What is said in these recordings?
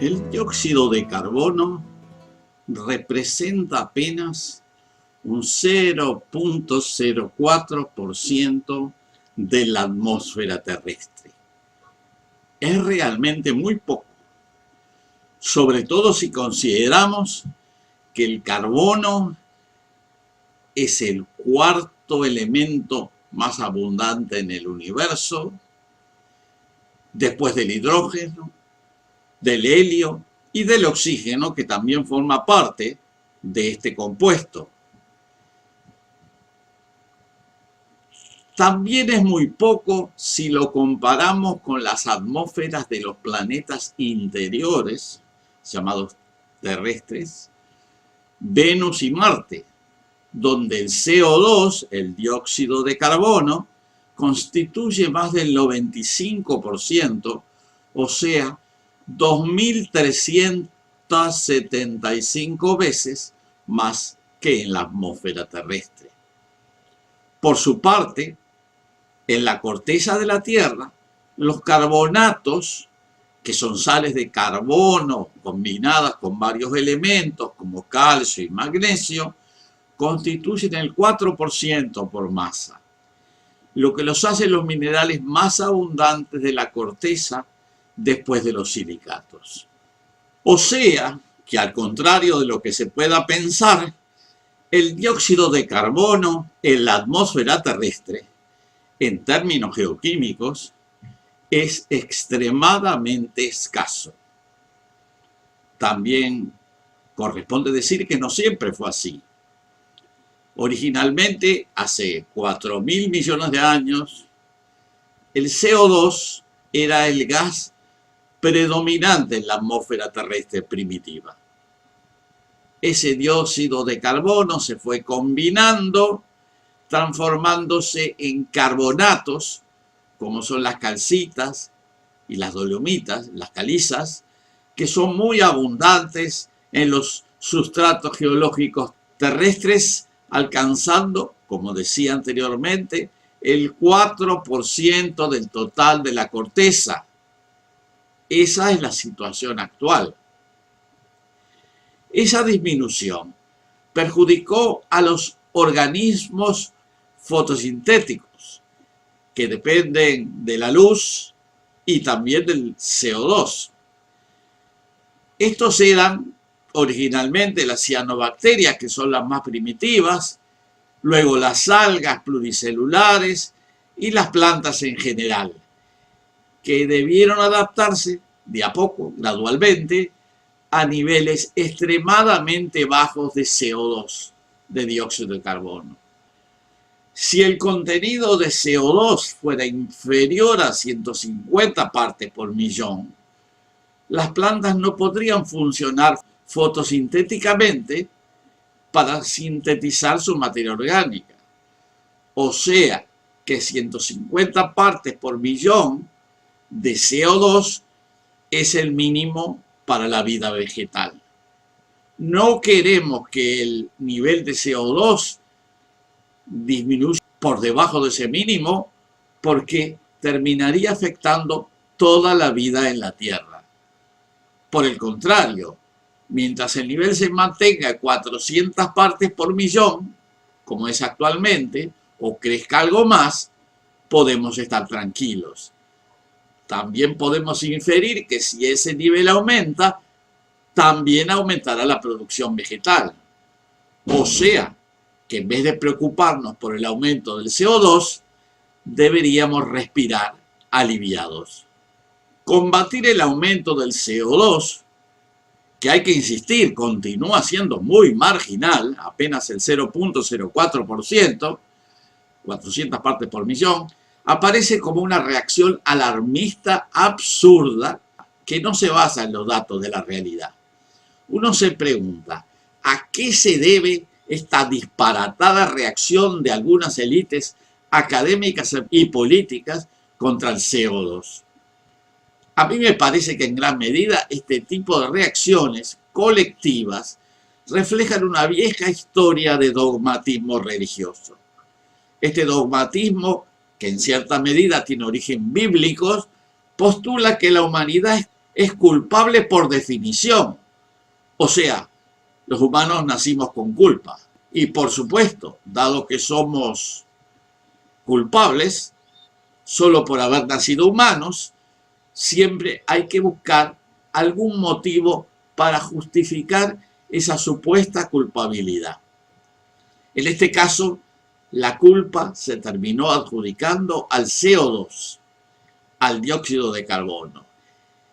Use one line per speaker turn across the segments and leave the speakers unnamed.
El dióxido de carbono representa apenas un 0,04% de la atmósfera terrestre. Es realmente muy poco, sobre todo si consideramos que el carbono es el cuarto elemento más abundante en el universo, después del hidrógeno, del helio y del oxígeno, que también forma parte de este compuesto. También es muy poco si lo comparamos con las atmósferas de los planetas interiores, llamados terrestres, Venus y Marte, donde el CO2, el dióxido de carbono, constituye más del 95%, o sea, 2.375 veces más que en la atmósfera terrestre. Por su parte, en la corteza de la Tierra, los carbonatos, que son sales de carbono combinadas con varios elementos como calcio y magnesio, constituyen el 4% por masa, lo que los hace los minerales más abundantes de la corteza después de los silicatos. O sea, que al contrario de lo que se pueda pensar, el dióxido de carbono en la atmósfera terrestre, en términos geoquímicos, es extremadamente escaso. También corresponde decir que no siempre fue así. Originalmente, hace 4.000 millones de años, el CO2 era el gas predominante en la atmósfera terrestre primitiva. Ese dióxido de carbono se fue combinando, transformándose en carbonatos, como son las calcitas y las dolomitas, las calizas, que son muy abundantes en los sustratos geológicos terrestres, alcanzando, como decía anteriormente, el 4% del total de la corteza. Esa es la situación actual. Esa disminución perjudicó a los organismos fotosintéticos, que dependen de la luz y también del CO2. Estos eran originalmente las cianobacterias, que son las más primitivas, luego las algas pluricelulares y las plantas en general, que debieron adaptarse de a poco, gradualmente, a niveles extremadamente bajos de CO2, de dióxido de carbono. Si el contenido de CO2 fuera inferior a 150 partes por millón, las plantas no podrían funcionar fotosintéticamente para sintetizar su materia orgánica. O sea, que 150 partes por millón de CO2 es el mínimo para la vida vegetal. No queremos que el nivel de CO2 disminuya por debajo de ese mínimo, porque terminaría afectando toda la vida en la Tierra. Por el contrario, mientras el nivel se mantenga a 400 partes por millón, como es actualmente, o crezca algo más, podemos estar tranquilos. También podemos inferir que si ese nivel aumenta, también aumentará la producción vegetal. O sea, que en vez de preocuparnos por el aumento del CO2, deberíamos respirar aliviados. Combatir el aumento del CO2, que hay que insistir, continúa siendo muy marginal, apenas el 0,04%, 400 partes por millón, aparece como una reacción alarmista absurda que no se basa en los datos de la realidad. Uno se pregunta, ¿a qué se debe esta disparatada reacción de algunas élites académicas y políticas contra el CO2? A mí me parece que en gran medida este tipo de reacciones colectivas reflejan una vieja historia de dogmatismo religioso. Este dogmatismo, que en cierta medida tiene origen bíblico, postula que la humanidad es culpable por definición. O sea, los humanos nacimos con culpa. Y por supuesto, dado que somos culpables, solo por haber nacido humanos, siempre hay que buscar algún motivo para justificar esa supuesta culpabilidad. En este caso, la culpa se terminó adjudicando al CO2, al dióxido de carbono.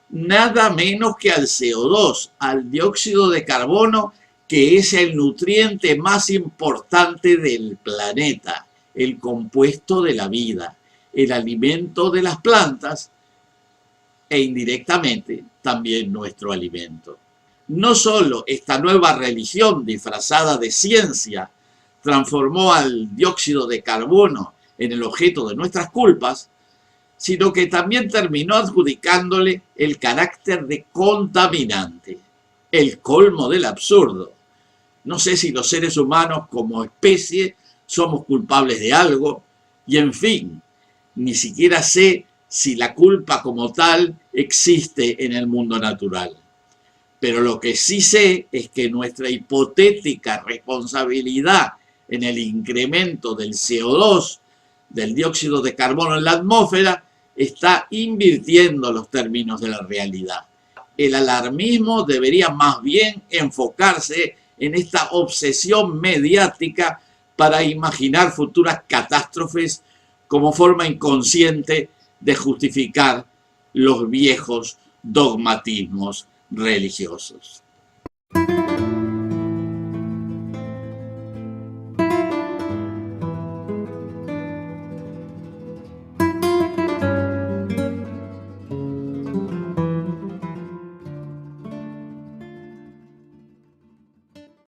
Nada menos que al CO2, al dióxido de carbono, que es el nutriente más importante del planeta, el compuesto de la vida, el alimento de las plantas e indirectamente también nuestro alimento. No solo esta nueva religión disfrazada de ciencia transformó al dióxido de carbono en el objeto de nuestras culpas, sino que también terminó adjudicándole el carácter de contaminante, el colmo del absurdo. No sé si los seres humanos como especie somos culpables de algo, y en fin, ni siquiera sé si la culpa como tal existe en el mundo natural. Pero lo que sí sé es que nuestra hipotética responsabilidad en el incremento del CO2, del dióxido de carbono en la atmósfera, está invirtiendo los términos de la realidad. El alarmismo debería más bien enfocarse en esta obsesión mediática para imaginar futuras catástrofes como forma inconsciente de justificar los viejos dogmatismos religiosos.